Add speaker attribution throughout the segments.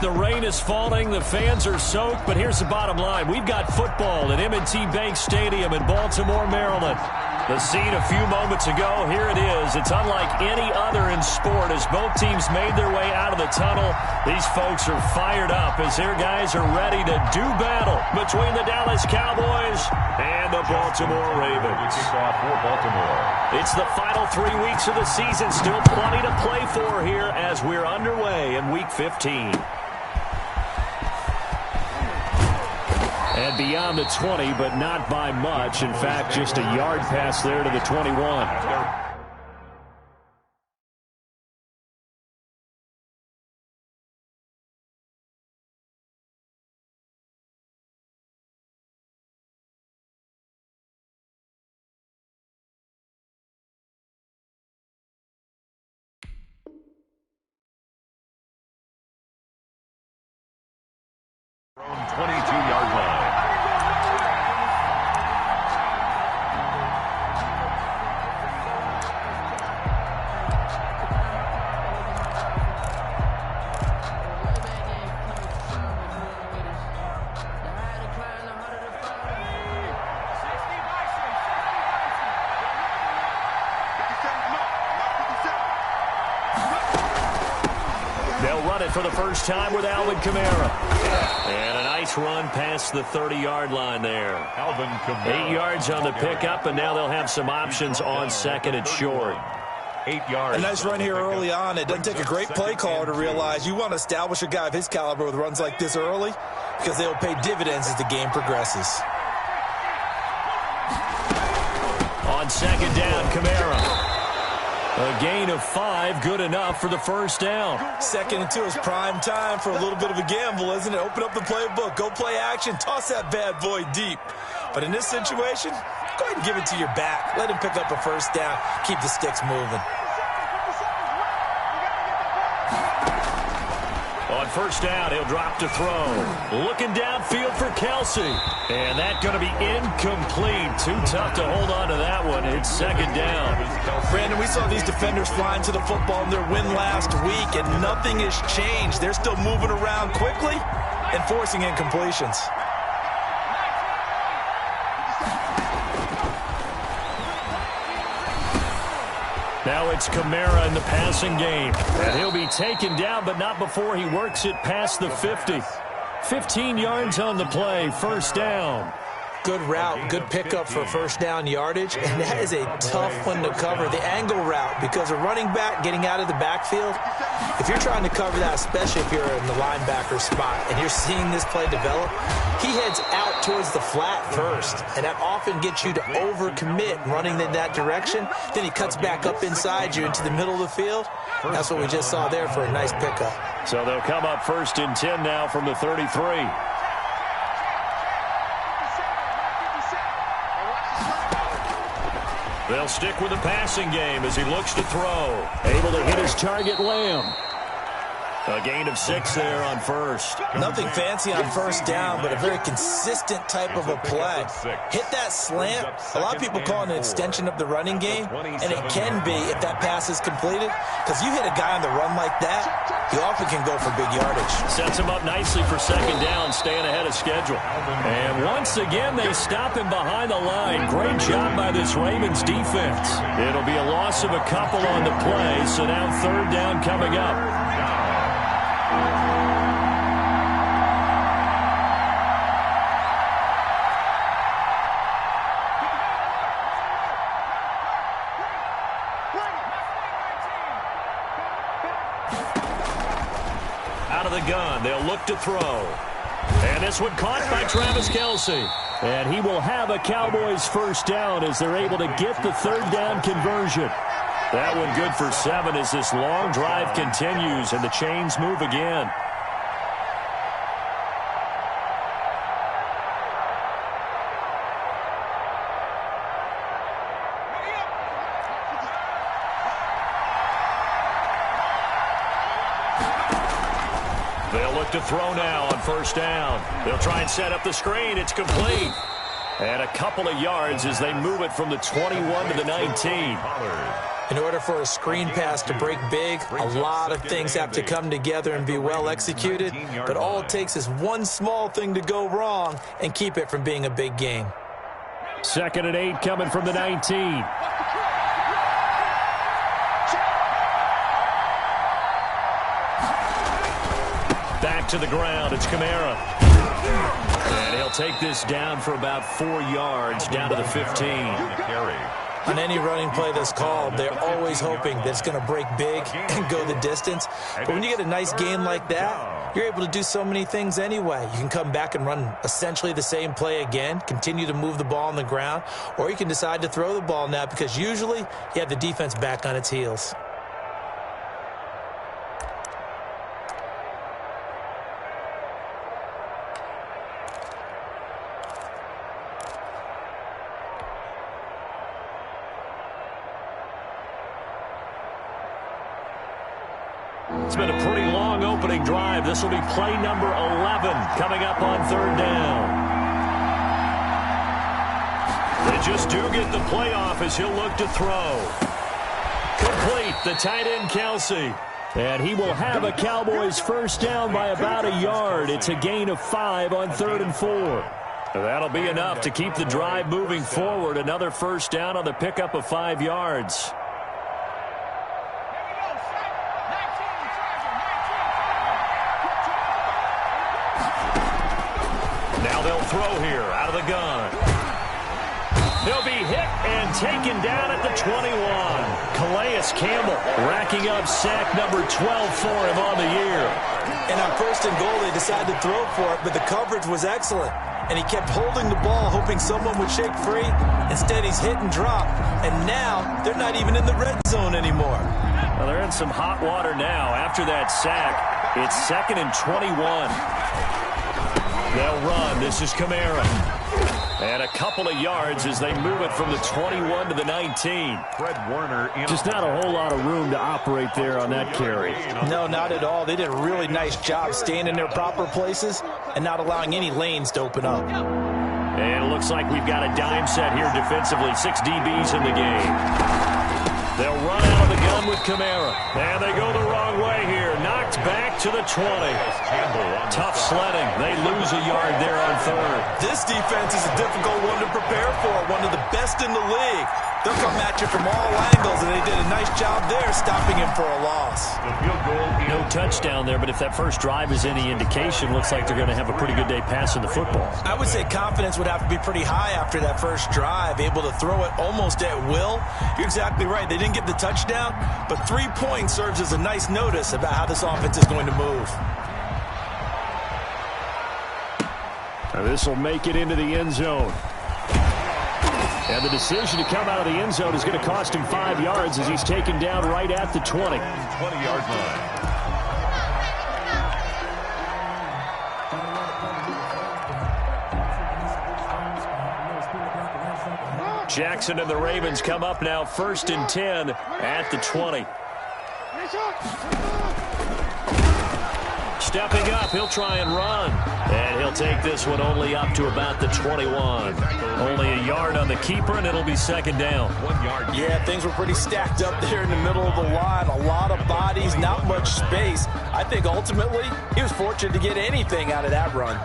Speaker 1: The rain is falling, the fans are soaked, but here's the bottom line. We've got football at M&T Bank Stadium in Baltimore, Maryland. The scene a few moments ago, here it is. It's unlike any other in sport as both teams made their way out of the tunnel. These folks are fired up as their guys are ready to do battle between the Dallas Cowboys and the Baltimore Ravens. It's the final 3 weeks of the season. Still plenty to play for here as we're underway in Week 15. And beyond the 20, but not by much. In fact, just a yard pass there to the 21.
Speaker 2: From 22-yard line.
Speaker 1: They'll run it for the first time with Alvin Kamara. And a nice run past the 30-yard line there.
Speaker 2: Alvin Kamara.
Speaker 1: 8 yards on the pickup, and now they'll have some options on second and short.
Speaker 2: 8 yards.
Speaker 3: A nice run here early on. It doesn't take a great play caller to realize you want to establish a guy of his caliber with runs like this early because they will pay dividends as the game progresses.
Speaker 1: On second down, Kamara. A gain of 5, good enough for the first down.
Speaker 3: 2nd and 2 is prime time for a little bit of a gamble, isn't it? Open up the playbook, go play action, toss that bad boy deep. But in this situation, go ahead and give it to your back. Let him pick up a first down. Keep the sticks moving.
Speaker 1: On first down, he'll drop to throw. Looking downfield for Kelsey. And that's going to be incomplete. Too tough to hold on to that one. It's second down.
Speaker 3: Brandon, we saw these defenders flying to the football in their win last week, and nothing has changed. They're still moving around quickly and forcing incompletions.
Speaker 1: Now it's Kamara in the passing game. And he'll be taken down, but not before he works it past the 50. 15 yards on the play, first down.
Speaker 3: Good route, good pickup for first down yardage, and that is a tough one to cover, the angle route, because a running back getting out of the backfield, if you're trying to cover that, especially if you're in the linebacker spot and you're seeing this play develop, he heads out towards the flat first, and that often gets you to overcommit running in that direction. Then he cuts back up inside you into the middle of the field. That's what we just saw there for a nice pickup.
Speaker 1: So they'll come up first and 10 now from the 33. They'll stick with the passing game as he looks to throw. Able to hit his target, Lamb. A gain of 6 there on first.
Speaker 3: Nothing fancy on first down, but a very consistent type of a play. Hit that slant. A lot of people call it an extension of the running game, and it can be if that pass is completed, because you hit a guy on the run like that, he often can go for big yardage.
Speaker 1: Sets him up nicely for second down, staying ahead of schedule. And once again, they stop him behind the line. Great job by this Ravens defense. It'll be a loss of a couple on the play, so now third down coming up. Out of the gun, they'll look to throw. And this one caught by Travis Kelce. And he will have a Cowboys first down as they're able to get the third down conversion. That one good for 7 as this long drive continues and the chains move again. They'll look to throw now on first down. They'll try and set up the screen. It's complete. And a couple of yards as they move it from the 21 to the 19.
Speaker 3: In order for a screen pass to break big, a lot of things have to come together and be well executed, but all it takes is one small thing to go wrong and keep it from being a big game.
Speaker 1: 2nd and 8 coming from the 19. Back to the ground, it's Kamara. And he'll take this down for about 4 yards, down to the 15.
Speaker 3: On any running play that's called, they're always hoping that it's going to break big and go the distance. But when you get a nice game like that, you're able to do so many things anyway. You can come back and run essentially the same play again, continue to move the ball on the ground, or you can decide to throw the ball now because usually you have the defense back on its heels.
Speaker 1: It's been a pretty long opening drive. This will be play number 11 coming up on 3rd down. They just do get the play off as he'll look to throw. Complete, the tight end Kelsey. And he will have a Cowboys first down by about a yard. It's a gain of 5 on 3rd and 4. That'll be enough to keep the drive moving forward. Another first down on the pickup of 5 yards. Now they'll throw here out of the gun. He'll be hit and taken down at the 21. Calais Campbell racking up sack number 12 for him on the year.
Speaker 3: And on 1st and goal, they decided to throw for it, but the coverage was excellent. And he kept holding the ball, hoping someone would shake free. Instead, he's hit and dropped. And now they're not even in the red zone anymore.
Speaker 1: Well, they're in some hot water now. After that sack, it's 2nd and 21. They'll run. This is Kamara. And a couple of yards as they move it from the 21 to the 19.
Speaker 2: Fred Warner in.
Speaker 1: Just not a whole lot of room to operate there on that carry.
Speaker 3: No, not at all. They did a really nice job staying in their proper places and not allowing any lanes to open up.
Speaker 1: And it looks like we've got a dime set here defensively. 6 DBs in the game. They'll run out of the gun with Kamara. And they go the wrong way here. Knocked back to the 20. Tough sledding. They lose a yard there on 3rd.
Speaker 3: This defense is a difficult one to prepare for. One of the best in the league. They'll come at you from all angles, and they did a nice job there stopping him for a loss.
Speaker 1: No touchdown there, but if that first drive is any indication, looks like they're going to have a pretty good day passing the football.
Speaker 3: I would say confidence would have to be pretty high after that first drive, able to throw it almost at will. You're exactly right. They didn't get the touchdown, but 3 points serves as a nice notice about how this offense is going to move.
Speaker 1: Now this will make it into the end zone. And the decision to come out of the end zone is going to cost him 5 yards as he's taken down right at the 20.
Speaker 2: 20-yard line.
Speaker 1: Jackson and the Ravens come up now 1st and 10 at the 20. Stepping up, he'll try and run. And he'll take this one only up to about the 21. Only a yard on the keeper, and it'll be 2nd down.
Speaker 2: 1 yard.
Speaker 3: Yeah, things were pretty stacked up there in the middle of the line. A lot of bodies, not much space. I think ultimately he was fortunate to get anything out of that run.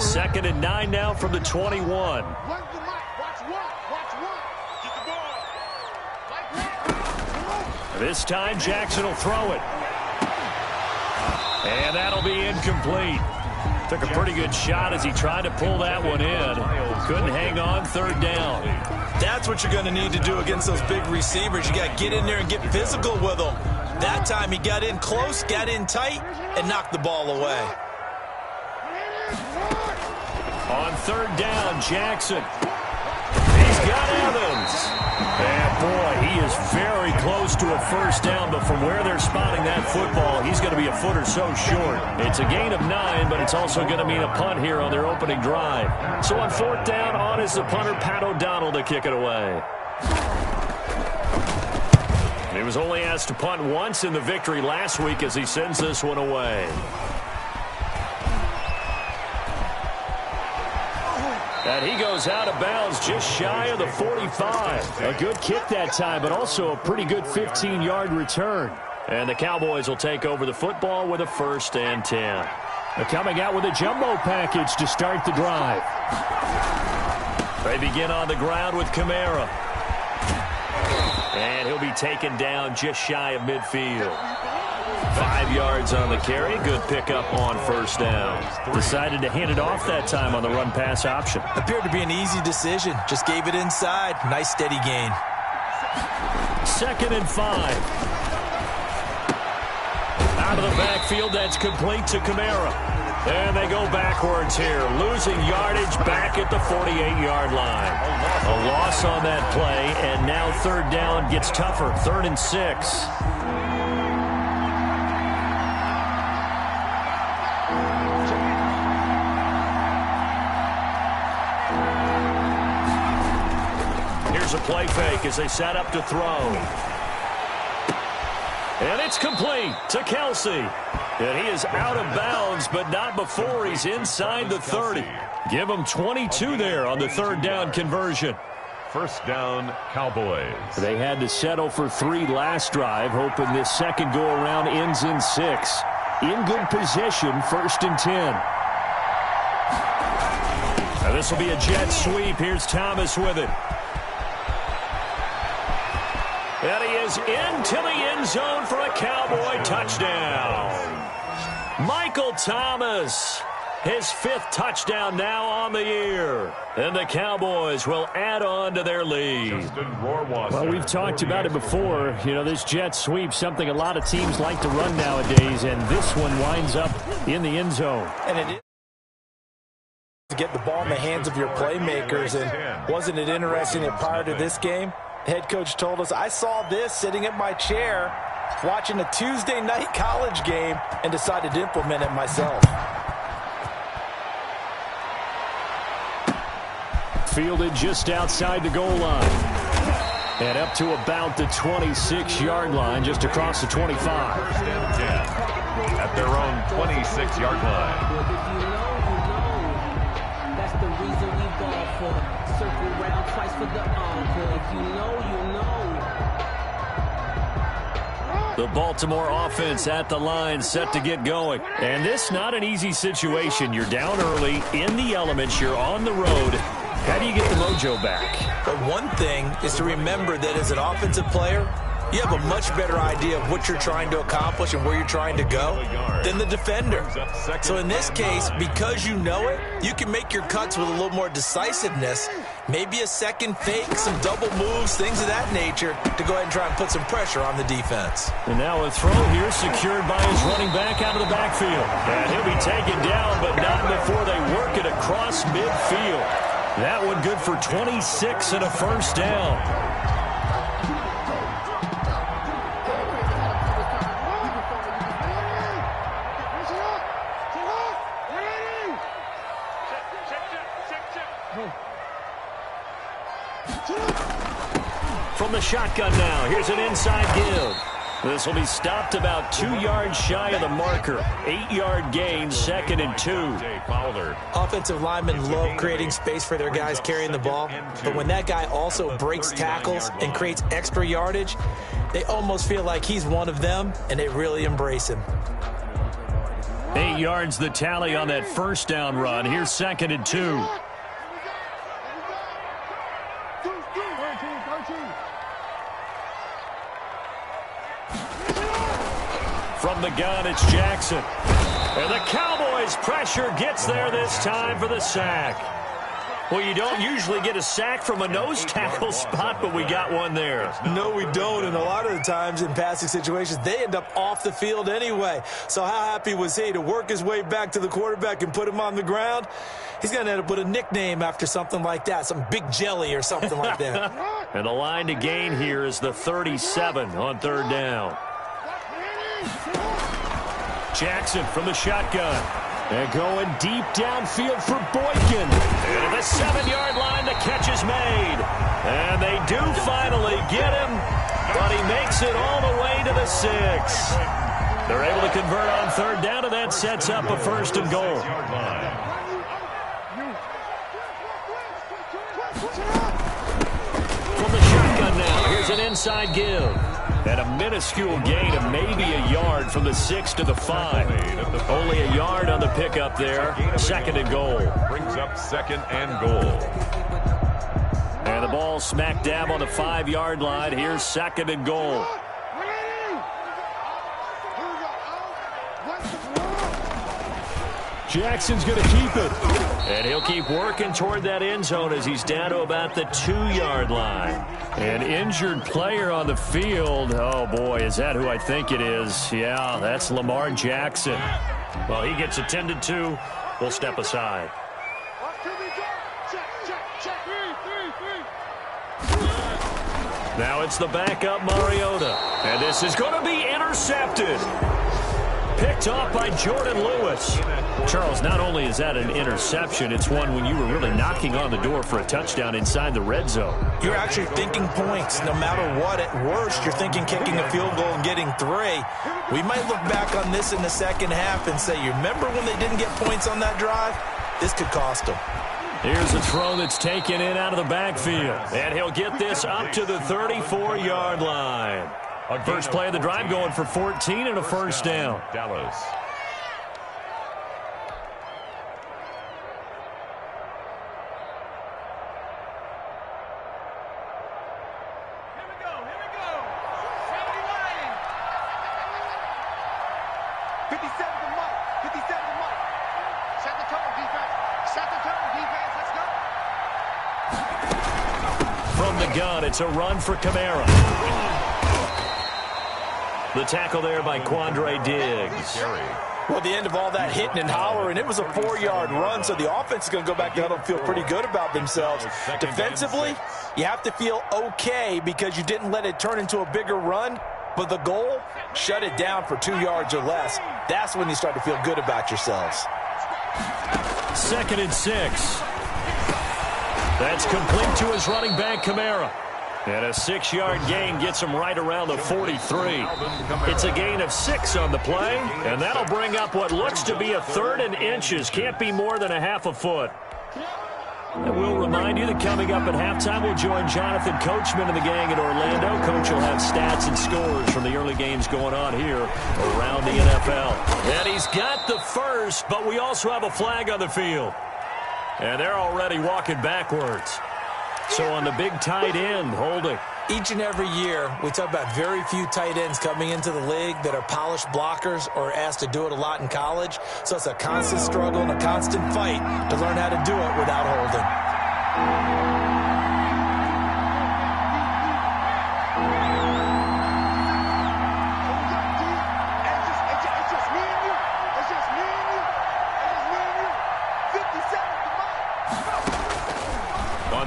Speaker 1: Second and 9 now from the 21. This time Jackson will throw it. And that'll be incomplete. Took a pretty good shot as he tried to pull that one in. Couldn't hang on, 3rd down.
Speaker 3: That's what you're going to need to do against those big receivers. You got to get in there and get physical with them. That time he got in close, got in tight, and knocked the ball away.
Speaker 1: On 3rd down, Jackson. He's got Evans. And boy, he is very close to a first down, but from where they're spotting that football, he's going to be a foot or so short. It's a gain of 9, but it's also going to mean a punt here on their opening drive. So on 4th down, on is the punter, Pat O'Donnell, to kick it away. He was only asked to punt once in the victory last week as he sends this one away. And he goes out of bounds just shy of the 45. A good kick that time, but also a pretty good 15-yard return. And the Cowboys will take over the football with a 1st and 10. They're coming out with a jumbo package to start the drive. They begin on the ground with Kamara. And he'll be taken down just shy of midfield. 5 yards on the carry. Good pickup on 1st down. Decided to hand it off that time on the run-pass option.
Speaker 3: Appeared to be an easy decision. Just gave it inside. Nice steady gain.
Speaker 1: 2nd and 5. Out of the backfield, that's complete to Kamara. And they go backwards here, losing yardage back at the 48-yard line. A loss on that play, and now 3rd down gets tougher. 3rd and 6. Here's a play fake as they set up to throw. And it's complete to Kelsey. And he is out of bounds, but not before he's inside the 30. Give him 22 there on the 3rd down conversion.
Speaker 2: 1st down, Cowboys.
Speaker 1: They had to settle for 3 last drive, hoping this second go-around ends in 6. In good position, 1st and 10. Now this will be a jet sweep. Here's Thomas with it. And he is into the end zone for a Cowboy touchdown. Michael Thomas, his 5th touchdown now on the year. And the Cowboys will add on to their lead.
Speaker 2: Well,
Speaker 1: we've talked about it before. You know, this jet sweep, something a lot of teams like to run nowadays, and this one winds up in the end zone.
Speaker 3: And it is to get the ball in the hands of your playmakers. And wasn't it interesting that prior to this game, the head coach told us, I saw this sitting at my chair watching a Tuesday night college game and decided to implement it myself.
Speaker 1: Fielded just outside the goal line. And up to about the 26-yard line, just across the 25.
Speaker 2: 1st and 10 at their own 26-yard line.
Speaker 4: That's the reason we ball for. Circle round twice for the encore. If you know, you know.
Speaker 1: The Baltimore offense at the line, set to get going. And this not an easy situation. You're down early, in the elements, you're on the road. How do you get the mojo back?
Speaker 3: But one thing is to remember that as an offensive player, you have a much better idea of what you're trying to accomplish and where you're trying to go than the defender. So in this case, because you know it, you can make your cuts with a little more decisiveness, maybe a second fake, some double moves, things of that nature, to go ahead and try and put some pressure on the defense.
Speaker 1: And now a throw here secured by his running back out of the backfield. And he'll be taken down, but not before they work it across midfield. That one good for 26 and a 1st down. From the shotgun now, here's an inside give. This will be stopped about 2 yards shy of the marker. 8-yard gain, 2nd and 2.
Speaker 3: Offensive linemen love creating space for their guys carrying the ball, but when that guy also breaks tackles and creates extra yardage, they almost feel like he's one of them, and they really embrace him.
Speaker 1: 8 yards the tally on that 1st down run. Here's 2nd and 2. From the gun, it's Jackson. And the Cowboys' pressure gets there this time for the sack. Well, you don't usually get a sack from a nose tackle spot, but we got one there.
Speaker 3: No, we don't, and a lot of the times in passing situations, they end up off the field anyway. So how happy was he to work his way back to the quarterback and put him on the ground? He's going to end up with a nickname after something like that, some Big Jelly or something like that.
Speaker 1: And the line to gain here is the 37 on 3rd down. Jackson from the shotgun. And going deep downfield for Boykin. And at the 7-yard line, the catch is made. And they do finally get him, but he makes it all the way to the 6. They're able to convert on 3rd down, and that sets up a 1st and goal. From the shotgun now, here's an inside give. And a minuscule gain of maybe a yard from the 6 to the 5. Only a yard on the pickup there. Second and goal.
Speaker 2: Brings up second and goal.
Speaker 1: And the ball smack dab on the 5-yard line. Here's second and goal. Jackson's going to keep it. And he'll keep working toward that end zone as he's down to about the 2-yard line. An injured player on the field. Oh, boy, is that who I think it is? Yeah, that's Lamar Jackson. Well, he gets attended to. We'll step aside. Now it's the backup Mariota. And this is going to be intercepted. Picked off by Jordan Lewis. Charles, not only is that an interception, it's one when you were really knocking on the door for a touchdown inside the red zone.
Speaker 3: You're actually thinking points. No matter what, at worst, you're thinking kicking a field goal and getting 3. We might look back on this in the second half and say, you remember when they didn't get points on that drive? This could cost them.
Speaker 1: Here's a throw that's taken in out of the backfield. And he'll get this up to the 34-yard line. First play of the drive going for 14 and a first down.
Speaker 2: Dallas.
Speaker 5: Here we go. 79. 57 to Mike. 57 to Mike. Set the tone, defense. Set the tone, defense. Let's go.
Speaker 1: From the gun, it's a run for Kamara. The tackle there by Quandre Diggs.
Speaker 3: Well, the end of all that hitting and hollering, it was a 4-yard run, so the offense is going to go back down and feel pretty good about themselves. Defensively, you have to feel okay because you didn't let it turn into a bigger run, but the goal, shut it down for 2 yards or less. That's when you start to feel good about yourselves.
Speaker 1: 2nd and 6. That's complete to his running back, Kamara. And a 6-yard gain gets him right around the 43. It's a gain of 6 on the play, and that'll bring up what looks to be a 3rd and inches. Can't be more than a half a foot. And we'll remind you that coming up at halftime, we'll join Jonathan Coachman and the gang in Orlando. Coach will have stats and scores from the early games going on here around the NFL. And he's got the first, but we also have a flag on the field. And they're already walking backwards. So on the big tight end, holding.
Speaker 3: Each and every year, we talk about very few tight ends coming into the league that are polished blockers or asked to do it a lot in college. So it's a constant struggle and a constant fight to learn how to do it without holding.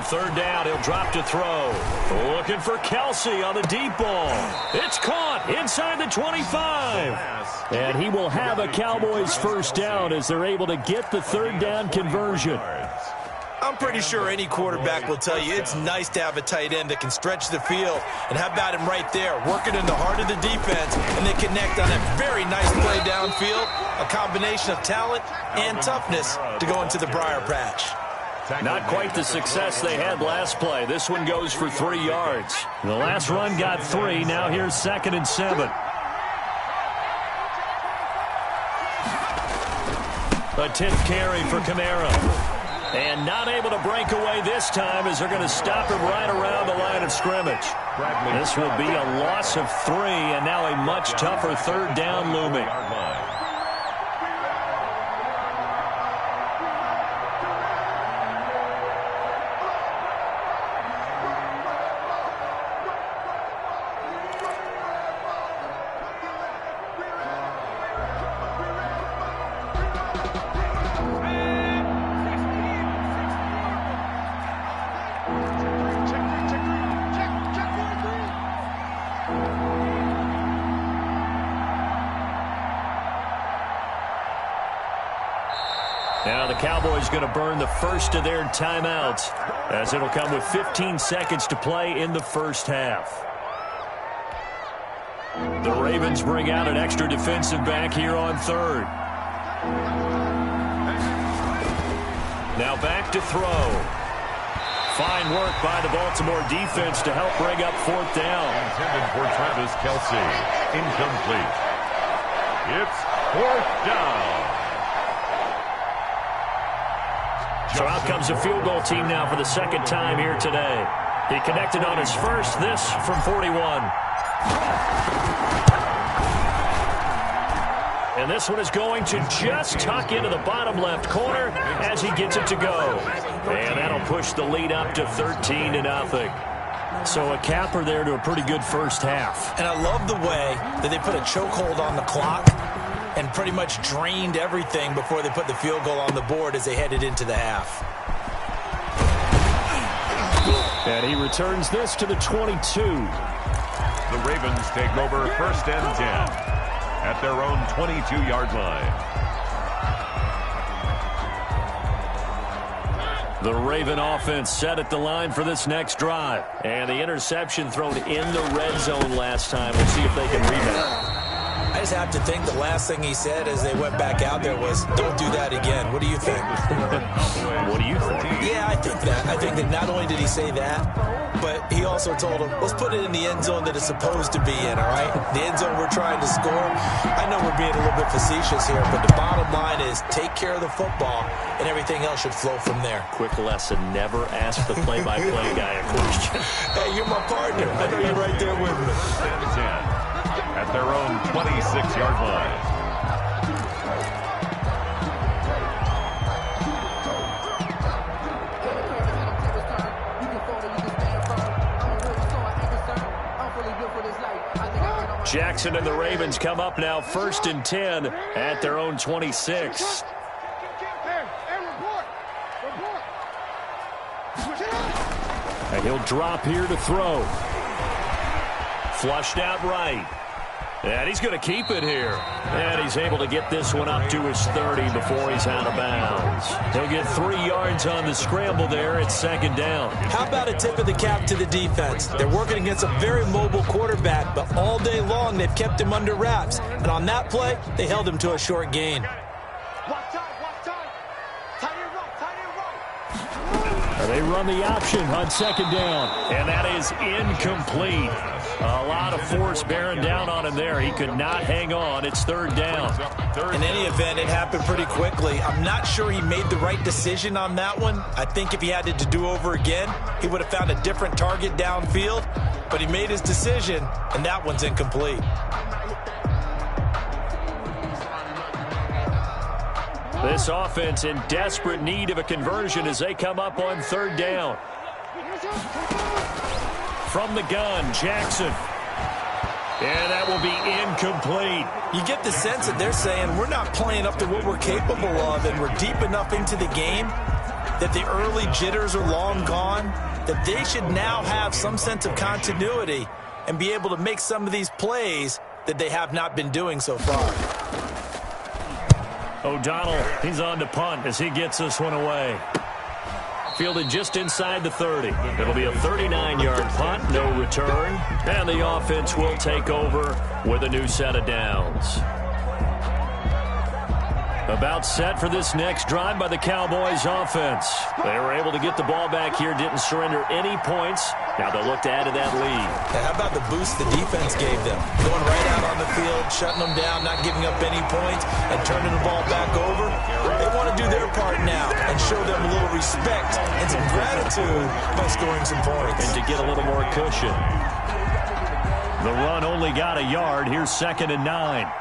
Speaker 1: Third down, he'll drop to throw. Looking for Kelsey on the deep ball. It's caught inside the 25. And he will have a Cowboys first down as they're able to get the 3rd down conversion.
Speaker 3: I'm pretty sure any quarterback will tell you it's nice to have a tight end that can stretch the field. And how about him right there, working in the heart of the defense, and they connect on a very nice play downfield, a combination of talent and toughness to go into the briar patch.
Speaker 1: Not quite the success they had last play. This one goes for 3 yards. The last run got 3. Now here's 2nd and 7. A 10th carry for Kamara. And not able to break away this time as they're going to stop him right around the line of scrimmage. This will be a loss of 3 and now a much tougher 3rd down looming. Now the Cowboys going to burn the first of their timeouts as it'll come with 15 seconds to play in the first half. The Ravens bring out an extra defensive back here on 3rd. Now back to throw. Fine work by the Baltimore defense to help bring up 4th down.
Speaker 2: Intended for Travis Kelce. Incomplete. It's 4th down.
Speaker 1: So out comes the field goal team now for the 2nd time here today. He connected on his first, this from 41. And this one is going to just tuck into the bottom left corner as he gets it to go. And that'll push the lead up to 13-0. So a capper there to a pretty good first half.
Speaker 3: And I love the way that they put a chokehold on the clock and pretty much drained everything before they put the field goal on the board as they headed into the half.
Speaker 1: And he returns this to the 22.
Speaker 2: The Ravens take over 1st and 10 at their own 22-yard line.
Speaker 1: The Raven offense set at the line for this next drive. And the interception thrown in the red zone last time. We'll see if they can rebound.
Speaker 3: I just have to think the last thing he said as they went back out there was, don't do that again. What do you think?
Speaker 1: What do you think?
Speaker 3: Yeah, I think that. I think that not only did he say that, but he also told him, let's put it in the end zone that it's supposed to be in, all right? The end zone we're trying to score. I know we're being a little bit facetious here, but the bottom line is take care of the football, and everything else should flow from there.
Speaker 1: Quick lesson, never ask the play-by-play guy a question.
Speaker 3: Hey, you're my partner. I know you're right there with me.
Speaker 2: 10 at their own 26-yard line.
Speaker 1: Jackson and the Ravens come up now 1st and 10 at their own 26. And he'll drop here to throw. Flushed out right. And he's going to keep it here. And he's able to get this one up to his 30 before he's out of bounds. He'll get 3 yards on the scramble there at 2nd down.
Speaker 3: How about a tip of the cap to the defense? They're working against a very mobile quarterback, but all day long they've kept him under wraps. And on that play, they held him to a short gain.
Speaker 1: They run the option on 2nd down, and that is incomplete. A lot of force bearing down on him there. He could not hang on. It's 3rd down.
Speaker 3: In any event, it happened pretty quickly. I'm not sure he made the right decision on that one. I think if he had to do over again, he would have found a different target downfield, but he made his decision, and that one's incomplete.
Speaker 1: This offense in desperate need of a conversion as they come up on 3rd down. From the gun, Jackson. And that will be incomplete.
Speaker 3: You get the sense that they're saying we're not playing up to what we're capable of, and we're deep enough into the game that the early jitters are long gone, that they should now have some sense of continuity and be able to make some of these plays that they have not been doing so far.
Speaker 1: O'Donnell, he's on to punt as he gets this one away. Fielded just inside the 30. It'll be a 39-yard punt, no return. And the offense will take over with a new set of downs. About set for this next drive by the Cowboys offense. They were able to get the ball back here, didn't surrender any points. Now they'll look to add to that lead.
Speaker 3: How about the boost the defense gave them? Going right out on the field, shutting them down, not giving up any points, and turning the ball back over. They want to do their part now and show them a little respect and some gratitude by scoring some points.
Speaker 1: And to get a little more cushion. The run only got a yard. Here's 2nd and 9.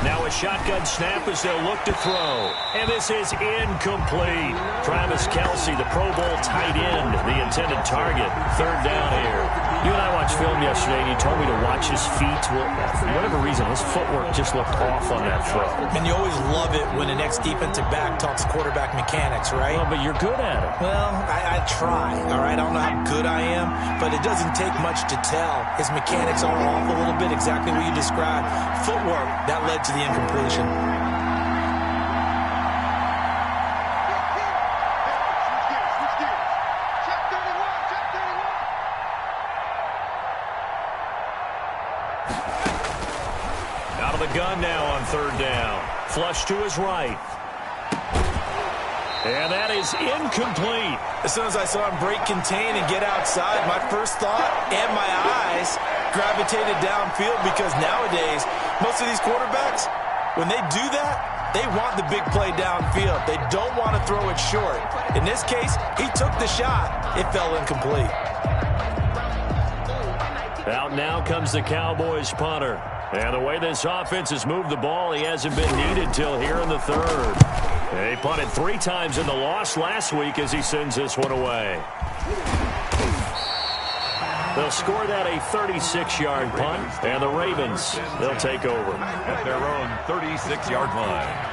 Speaker 1: Now a shotgun snap as they'll look to throw. And this is incomplete. Travis Kelce, the Pro Bowl tight end, the intended target. 3rd down here. You and I watched film yesterday, and you told me to watch his feet. Well, for whatever reason, his footwork just looked off on that throw.
Speaker 3: And you always love it when an ex-defensive back talks quarterback mechanics, right?
Speaker 1: Well, but you're good at it.
Speaker 3: Well, I try, all right? I don't know how good I am, but it doesn't take much to tell. His mechanics are off a little bit, exactly what you described. Footwork, that led to the incompletion.
Speaker 1: Out of the gun now on 3rd down. Flush to his right. And that is incomplete.
Speaker 3: As soon as I saw him break contain and get outside, my first thought and my eyes gravitated downfield, because nowadays, most of these quarterbacks, when they do that, they want the big play downfield. They don't want to throw it short. In this case, he took the shot. It fell incomplete.
Speaker 1: Out now comes the Cowboys punter. And the way this offense has moved the ball, he hasn't been needed till here in the third. They punted 3 times in the loss last week as he sends this one away. They'll score that a 36-yard punt, and the Ravens, they'll take over.
Speaker 2: At their own 36-yard line.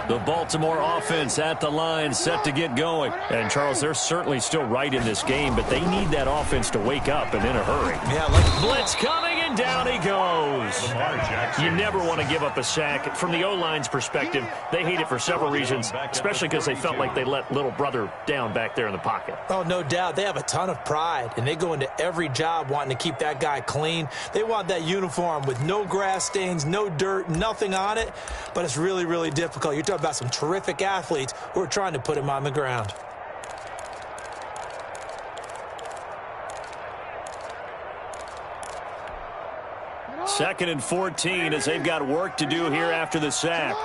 Speaker 1: The Baltimore offense at the line, set to get going. And, Charles, they're certainly still right in this game, but they need that offense to wake up and in a hurry.
Speaker 3: Yeah, like
Speaker 1: blitz coming, and down he goes. You never want to give up a sack. From the O-line's perspective, they hate it for several reasons, especially because they felt like they let little brother down back there in the pocket.
Speaker 3: Oh, no doubt. They have a ton of pride, and they go into every job wanting to keep that guy clean. They want that uniform with no grass stains, no dirt, nothing on it, but it's really, really difficult. You're talking about some terrific athletes who are trying to put him on the ground.
Speaker 1: Second and 14 as they've got work to do here after the sack.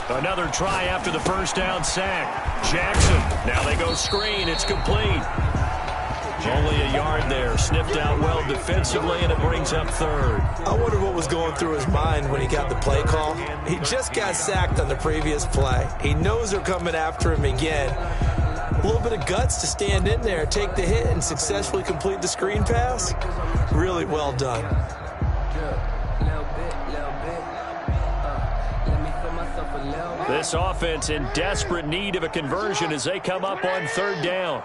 Speaker 1: Another try after the first down sack. Jackson. Now they go screen. It's complete. Only a yard there. Sniffed out well defensively, and it brings up third.
Speaker 3: I wonder what was going through his mind when he got the play call. He just got sacked on the previous play. He knows they're coming after him again. A little bit of guts to stand in there, take the hit, and successfully complete the screen pass. Really well done.
Speaker 1: This offense in desperate need of a conversion as they come up on third down.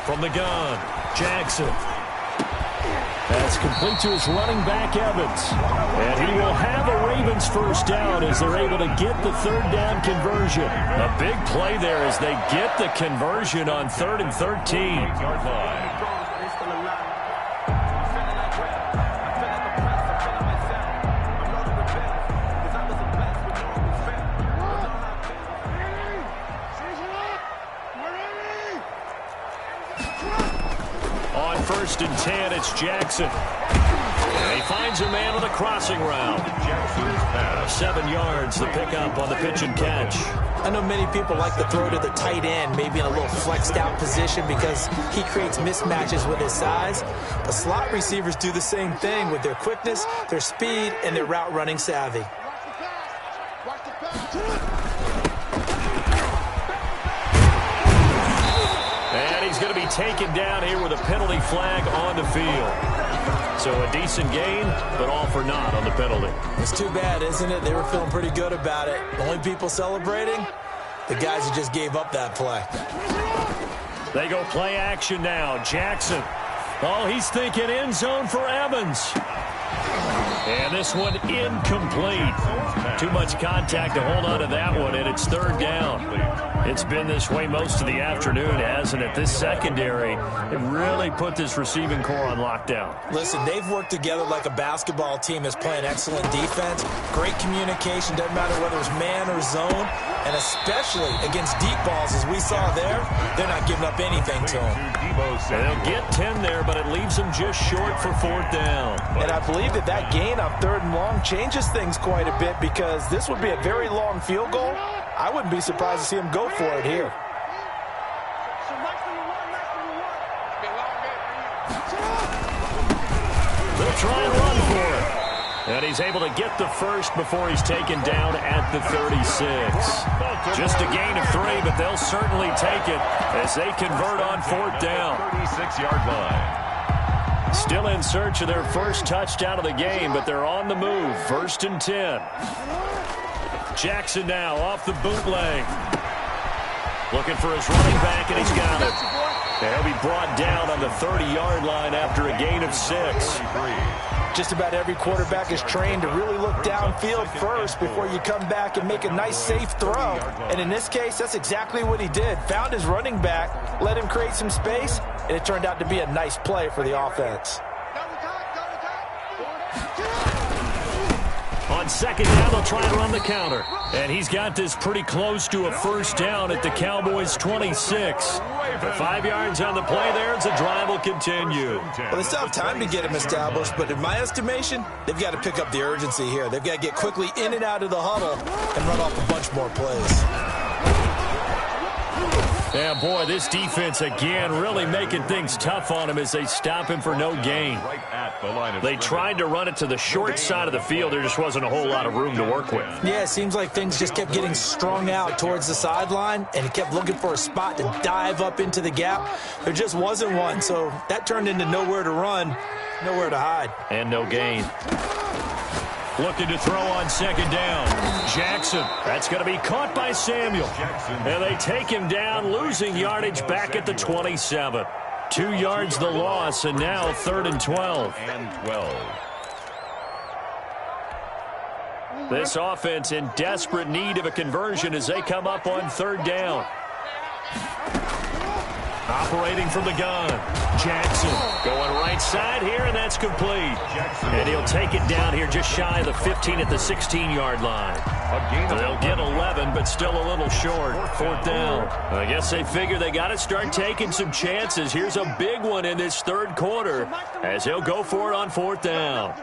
Speaker 1: From the gun, Jackson. That's complete to his running back, Evans. And he will have a Ravens first down as they're able to get the third down conversion. A big play there as they get the conversion on 3rd and 13. First and 10, it's Jackson. And he finds a man on the crossing route. 7 yards, the pickup on the pitch and catch.
Speaker 3: I know many people like to throw to the tight end, maybe in a little flexed out position because he creates mismatches with his size. But slot receivers do the same thing with their quickness, their speed, and their route running savvy.
Speaker 1: He's going to be taken down here with a penalty flag on the field. So a decent gain, but all for naught on the penalty.
Speaker 3: It's too bad, isn't it? They were feeling pretty good about it. The only people celebrating, the guys who just gave up that play.
Speaker 1: They go play action now. Jackson. Oh, he's thinking end zone for Evans. And this one incomplete. Too much contact to hold on to that one, and it's third down. It's been this way most of the afternoon, hasn't it? This secondary, it really put this receiving core on lockdown.
Speaker 3: Listen, they've worked together like a basketball team that's playing excellent defense. Great communication, doesn't matter whether it's man or zone. And especially against deep balls, as we saw there, they're not giving up anything to them.
Speaker 1: They'll get 10 there, but it leaves them just short for fourth down.
Speaker 3: And I believe that gain on 3rd and long changes things quite a bit because this would be a very long field goal. I wouldn't be surprised to see him go for it here.
Speaker 1: They'll try and run for it. And he's able to get the first before he's taken down at the 36. Just a gain of 3, but they'll certainly take it as they convert on fourth down.
Speaker 2: 36-yard line.
Speaker 1: Still in search of their first touchdown of the game, but they're on the move. 1st and 10. Jackson now off the bootleg. Looking for his running back, and he's got it. He'll be brought down on the 30-yard line after a gain of 6.
Speaker 3: Just about every quarterback is trained to really look downfield first before you come back and make a nice, safe throw. And in this case, that's exactly what he did. Found his running back, let him create some space, and it turned out to be a nice play for the offense.
Speaker 1: On second down, they'll try to run the counter. And he's got this pretty close to a first down at the Cowboys' 26. For 5 yards on the play there, the drive will continue.
Speaker 3: Well, they still have time to get him established, but in my estimation, they've got to pick up the urgency here. They've got to get quickly in and out of the huddle and run off a bunch more plays.
Speaker 1: Yeah, boy, this defense again really making things tough on him as they stop him for no gain. They tried to run it to the short side of the field. There just wasn't a whole lot of room to work with.
Speaker 3: Yeah, it seems like things just kept getting strung out towards the sideline, and he kept looking for a spot to dive up into the gap. There just wasn't one, so that turned into nowhere to run, nowhere to hide.
Speaker 1: And no gain. Looking to throw on second down. Jackson. That's going to be caught by Samuel. And they take him down, losing yardage back at the 27. 2 yards the loss, and now 3rd and 12. This offense in desperate need of a conversion as they come up on 3rd down. Operating from the gun. Jackson going right side here, and that's complete. And he'll take it down here just shy of the 15 at the 16-yard line. They'll get 11, but still a little short. 4th down. I guess they figure they got to start taking some chances. Here's a big one in this 3rd quarter as he'll go for it on 4th down.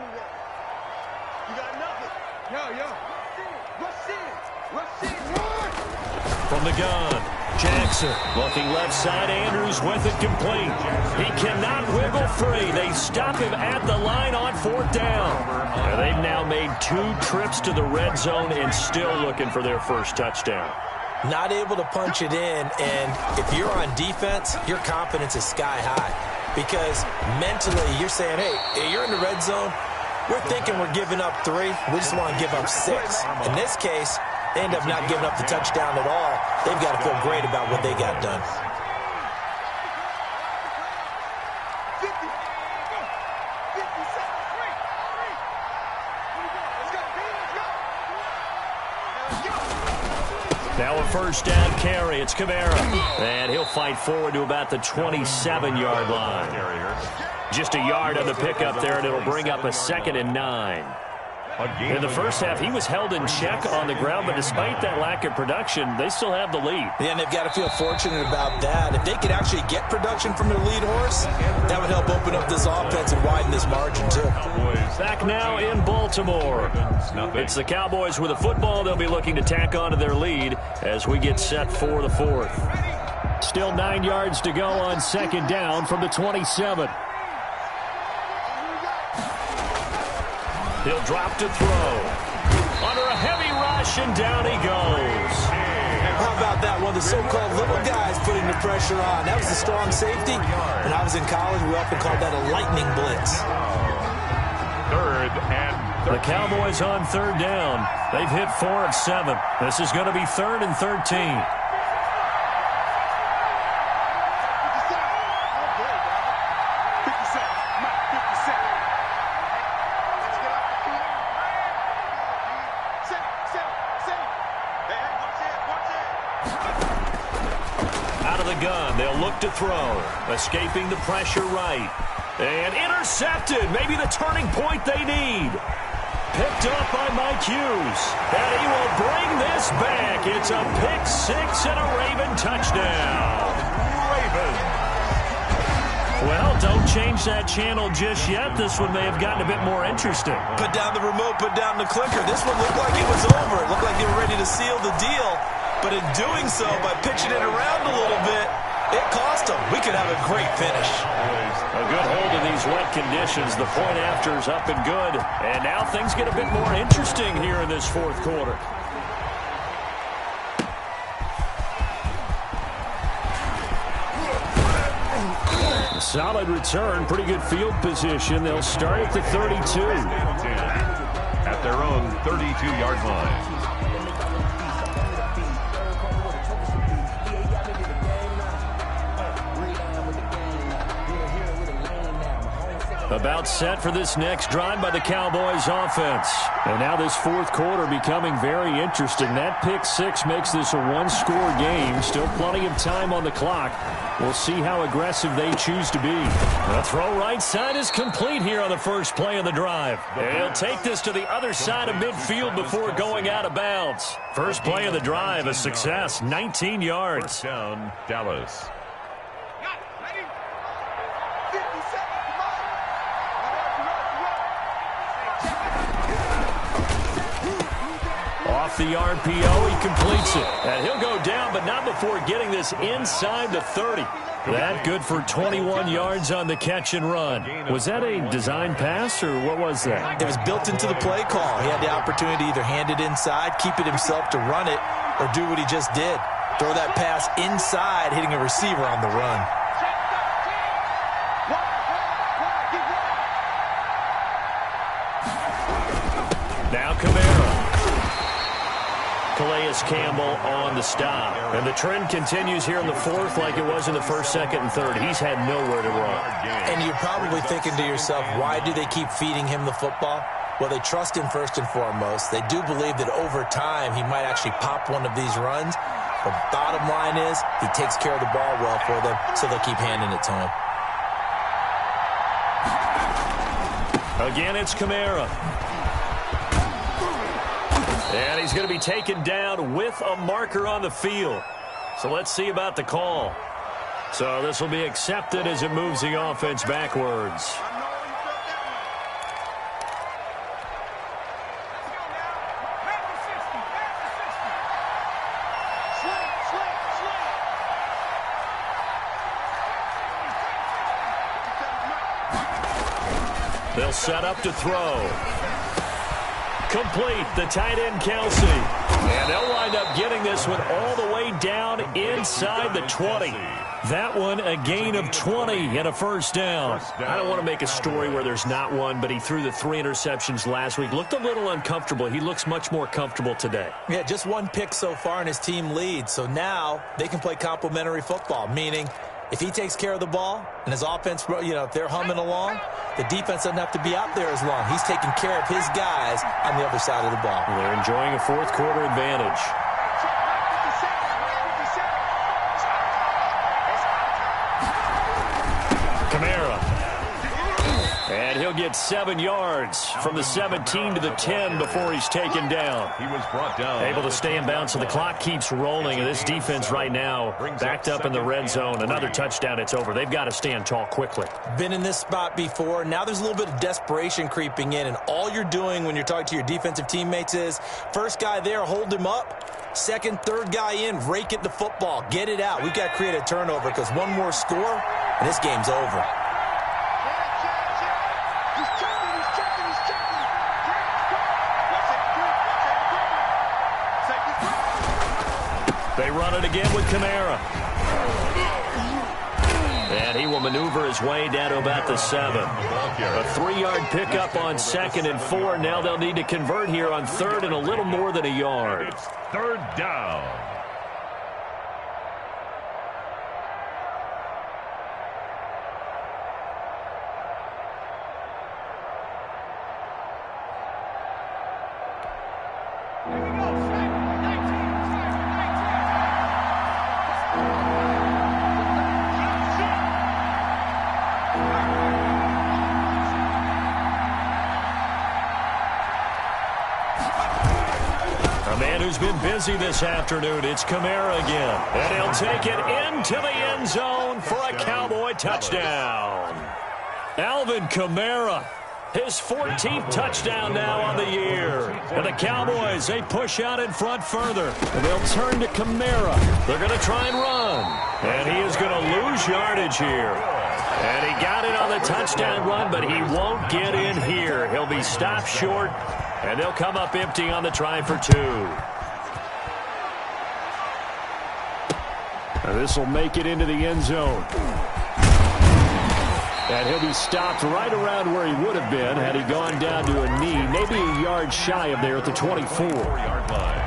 Speaker 1: From the gun. Jackson looking left side. Andrews with it complete. He cannot wiggle free. They stop him at the line on 4th down. And they've now made 2 trips to the red zone and still looking for their first touchdown.
Speaker 3: Not able to punch it in, and if you're on defense, your confidence is sky high. Because mentally, you're saying, hey, you're in the red zone. We're thinking we're giving up 3. We just want to give up 6. In this case, they end up not giving up the touchdown at all. They've got to feel great about what they got done.
Speaker 1: Now a first down carry. It's Kamara. And he'll fight forward to about the 27-yard line. Just a yard on the pickup there, and it'll bring up a 2nd and 9. In the first half, he was held in check on the ground, but despite that lack of production, they still have the lead.
Speaker 3: Yeah, and they've got to feel fortunate about that. If they could actually get production from their lead horse, that would help open up this offense and widen this margin, too.
Speaker 1: Back now in Baltimore. It's the Cowboys with a football. They'll be looking to tack onto their lead as we get set for the 4th. Still 9 yards to go on second down from the 27. He'll drop to throw. Under a heavy rush, and down he goes.
Speaker 3: How about that one? The so-called little guys putting the pressure on. That was a strong safety. When I was in college, we often called that a lightning blitz.
Speaker 2: 3rd and 13.
Speaker 1: The Cowboys on 3rd down. They've hit 4 of 7. This is going to be 3rd and 13. To throw, escaping the pressure right, and intercepted. Maybe the turning point they need. Picked up by Mike Hughes, and he will bring this back. It's a pick 6 and a Raven touchdown.
Speaker 2: Ravens.
Speaker 1: Well, don't change that channel just yet. This one may have gotten a bit more interesting.
Speaker 3: Put down the remote, put down the clicker. This one looked like it was over. It looked like they were ready to seal the deal, but in doing so, by pitching it around a little bit, it cost them. We could have a great finish.
Speaker 1: A good hold in these wet conditions. The point after is up and good. And now things get a bit more interesting here in this 4th quarter. Solid return. Pretty good field position. They'll start at the 32.
Speaker 2: At their own 32-yard line.
Speaker 1: About set for this next drive by the Cowboys offense. And now this fourth quarter becoming very interesting. That pick six makes this a one-score game. Still plenty of time on the clock. We'll see how aggressive they choose to be. The throw right side is complete here on the first play of the drive. And he'll take this to the other side of midfield before going out of bounds. First play of the drive, a success, 19 yards.
Speaker 2: First down, Dallas.
Speaker 1: Off the RPO, he completes it. And he'll go down, but not before getting this inside the 30. That good for 21 yards on the catch and run. Was that a design pass, or what was that?
Speaker 3: It was built into the play call. He had the opportunity to either hand it inside, keep it himself to run it, or do what he just did. Throw that pass inside, hitting a receiver on the run.
Speaker 1: Now Kamara. Calais Campbell on the stop. And the trend continues here in the fourth like it was in the first, second, and third. He's had nowhere to run.
Speaker 3: And you're probably thinking to yourself, why do they keep feeding him the football? Well, they trust him first and foremost. They do believe that over time he might actually pop one of these runs. But bottom line is he takes care of the ball well for them, so they'll keep handing it to him.
Speaker 1: Again, it's Kamara. And he's going to be taken down with a marker on the field. So let's see about the call. So this will be accepted as it moves the offense backwards. They'll set up to throw. Complete, the tight end Kelsey. And they'll wind up getting this one all the way down inside the 20. That one a gain of 20 and a first down. I don't want to make a story where there's not one, but he threw the 3 interceptions last week. Looked a little uncomfortable. He looks much more comfortable today.
Speaker 3: Yeah, just one pick so far and his team leads. So now they can play complementary football, meaning if he takes care of the ball and his offense, if they're humming along, the defense doesn't have to be out there as long. He's taking care of his guys on the other side of the ball.
Speaker 1: They're enjoying a fourth quarter advantage. Kamara. And he'll get 7 yards from the 17 to the 10 before he's taken down.
Speaker 2: He was brought down.
Speaker 1: Able to stay in bounds, so the clock keeps rolling. And this defense right now backed up in the red zone. Another touchdown, it's over. They've got to stand tall quickly.
Speaker 3: Been in this spot before. Now there's a little bit of desperation creeping in. And all you're doing when you're talking to your defensive teammates is first guy there, hold him up. Second, third guy in, rake it the football. Get it out. We've got to create a turnover because one more score, and this game's over.
Speaker 1: They run it again with Kamara. And he will maneuver his way down to about the 7. A 3-yard pickup on 2nd and 4. Now they'll need to convert here on 3rd and a little more than a yard.
Speaker 2: It's 3rd down.
Speaker 1: Been busy this afternoon. It's Kamara again. And he'll take it into the end zone for a Cowboy touchdown. Alvin Kamara, his 14th touchdown now on the year. And the Cowboys, they push out in front further. And they'll turn to Kamara. They're going to try and run. And he is going to lose yardage here. And he got it on the touchdown run, but he won't get in here. He'll be stopped short, and they'll come up empty on the try for 2. This will make it into the end zone. And he'll be stopped right around where he would have been had he gone down to a knee, maybe a yard shy of there at the 24-yard line.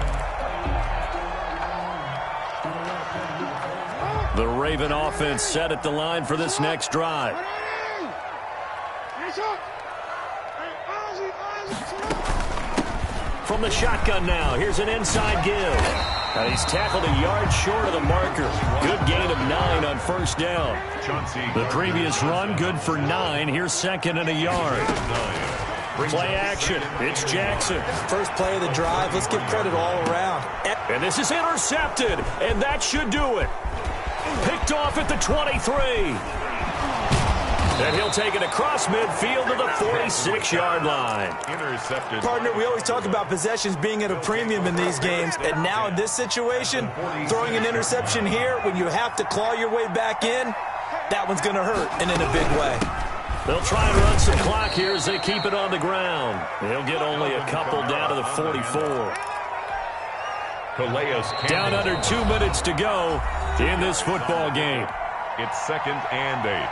Speaker 1: The Raven offense set at the line for this next drive. From the shotgun now, here's an inside give. And he's tackled a yard short of the marker. Good gain of 9 on first down. The previous run, good for 9. Here's second and a yard. Play action. It's Jackson.
Speaker 3: First play of the drive. Let's give credit all around.
Speaker 1: And this is intercepted, and that should do it. Picked off at the 23. And he'll take it across midfield to the 46-yard line.
Speaker 2: Intercepted.
Speaker 3: Partner, we always talk about possessions being at a premium in these games, and now in this situation, throwing an interception here when you have to claw your way back in, that one's going to hurt, and in a big way.
Speaker 1: They'll try and run some clock here as they keep it on the ground. He'll get only a couple down to the 44. Down under 2 minutes to go in this football game.
Speaker 2: It's 2nd and 8.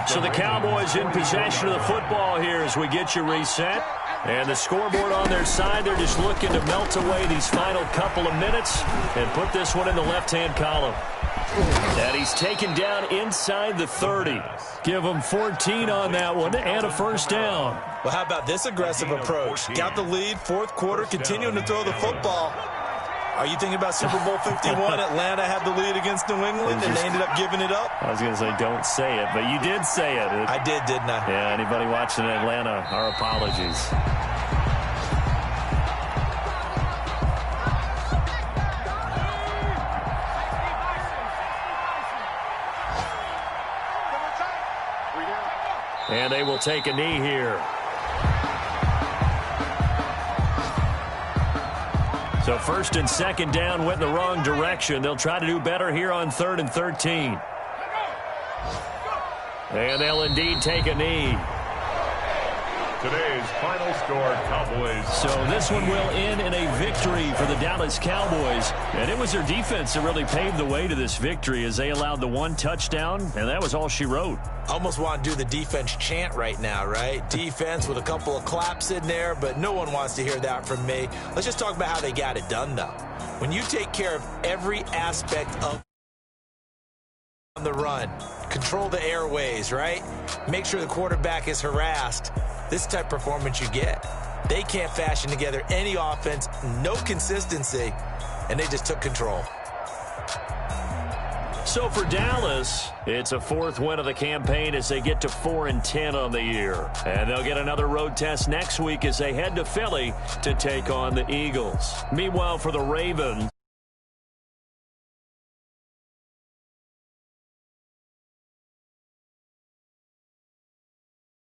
Speaker 1: So the Cowboys in possession of the football here as we get you reset. And the scoreboard on their side, they're just looking to melt away these final couple of minutes and put this one in the left-hand column. And he's taken down inside the 30. Give him 14 on that one and a first down.
Speaker 3: Well, how about this aggressive approach? Got the lead, fourth quarter, continuing to throw the football. Are you thinking about Super Bowl 51? Atlanta had the lead against New England, and they ended up giving it up?
Speaker 1: I was going to say don't say it, but you did say it.
Speaker 3: I did, didn't I?
Speaker 1: Yeah, anybody watching in Atlanta, our apologies. And they will take a knee here. So first and second down went in the wrong direction. They'll try to do better here on 3rd and 13. And they'll indeed take a knee.
Speaker 2: Today's final score, Cowboys.
Speaker 1: So this one will end in a victory for the Dallas Cowboys. And it was their defense that really paved the way to this victory as they allowed the 1 touchdown, and that was all she wrote.
Speaker 3: Almost want to do the defense chant right now, right? Defense with a couple of claps in there, but no one wants to hear that from me. Let's just talk about how they got it done, though. When you take care of every aspect of the run, control the airways, right? Make sure the quarterback is harassed. This type of performance you get. They can't fashion together any offense, no consistency, and they just took control.
Speaker 1: So for Dallas, it's a 4th win of the campaign as they get to 4-10 on the year. And they'll get another road test next week as they head to Philly to take on the Eagles. Meanwhile, for the Ravens,